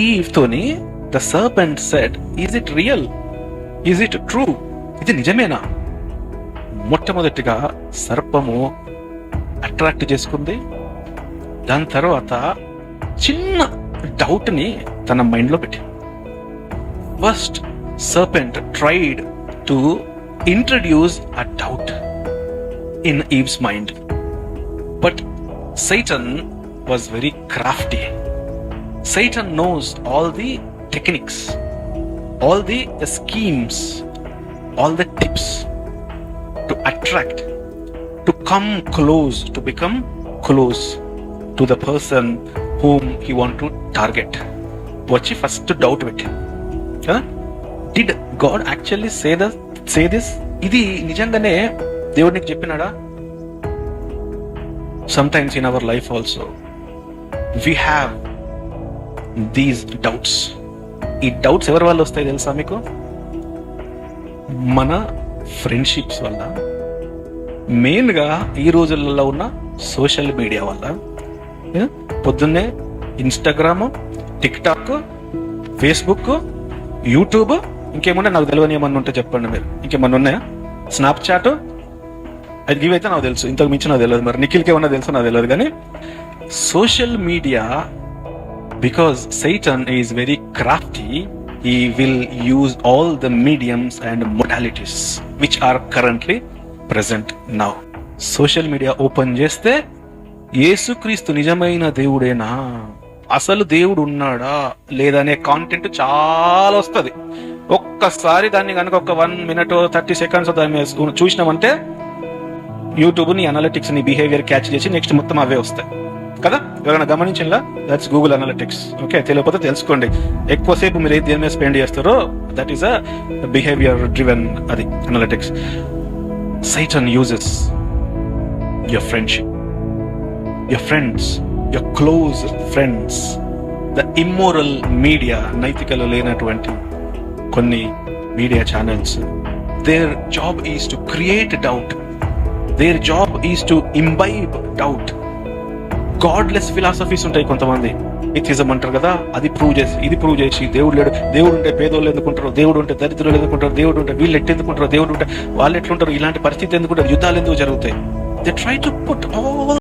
ఈవ్ తోని the serpent said, is it real, is it true, ఇది నిజమేనా? మొట్టమొదటిగా సర్పము అట్రాక్ట్ చేసుకుంది. దాని తర్వాత చిన్న డౌట్ ని తన మైండ్ లో పెట్టి, first serpent tried to introduce a doubt in Eve's mind. But Satan was very crafty. Satan knows all the techniques, all the schemes, all the tips to attract, to come close, to become close to the person whom he want to target. Vachi first doubt with. Did God actually say this? Idi nijangane దేవుడు నీకు చెప్పినాడా? Sometimes in our life also we have these doubts. ఈ doubts ఎవరి వల్ల వస్తాయి తెలుసా మీకు? మన ఫ్రెండ్షిప్స్ వల్ల, మెయిన్గా ఈ రోజులలో ఉన్న సోషల్ మీడియా వల్ల. పొద్దున్నే ఇన్స్టాగ్రామ్, టిక్టాక్, ఫేస్బుక్, యూట్యూబ్, ఇంకేమన్నా నాకు తెలియని ఏమన్నా ఉంటే చెప్పండి మీరు. ఇంకేమన్నా ఉన్నాయా? స్నాప్చాట్, అది ఇవైతే నాకు తెలుసు, ఇంతకు మించి నాకు తెలియదు. మరి నిఖిల్కి ఏమన్నా తెలుసు నాకు తెలియదు. కానీ social media, because సైటన్ is very Crafty, he will use all the mediums and modalities which are currently present now. Social media open చేస్తే యేసుక్రీస్తు నిజమైన దేవుడేనా, అసలు దేవుడు ఉన్నాడా లేదా అనే కాంటెంట్ చాలా వస్తుంది. ఒక్కసారి దాన్ని కనుక ఒక 1 minute 30 seconds దాన్ని చూసినామంటే యూట్యూబ్ నీ అనలిటిక్స్, నీ బిహేవియర్ క్యాచ్ చేసి నెక్స్ట్ మొత్తం అవే వస్తాయి కదా. ఎవరైనా గమనించిందా? That's Google analytics. ఓకే, తెలియకపోతే తెలుసుకోండి. ఎక్కువసేపు మీరు దేని మీద స్పెండ్ చేస్తారో that is a behaviour driven, అది analytics. Satan uses your friendship, your friends, your close friends, the immoral media, నైతికలు లేనటువంటి కొన్ని media channels. Their job is to create doubt. Their job is to imbibe doubt. Godless philosophies ఉంటాయి కొంతమంది, atheism అంటారు కదా, అది prove చేసి ఇది ప్రూవ్ చేసి దేవుడు లేడు, దేవుడు ఉంటే పేదోళ్ళు ఎందుకుంటారు, దేవుడు ఉంటే దరిద్రులు ఎందుకుంటారు, దేవుడు ఉంటే వీళ్ళు ఎట్టెందుకుంటారు, దేవుడు ఉంటే వాళ్ళు ఎట్లుంటారు, ఇలాంటి పరిస్థితి ఎందుకుంటారు, యుద్ధాలు ఎందుకు జరుగుతాయి. They try to put all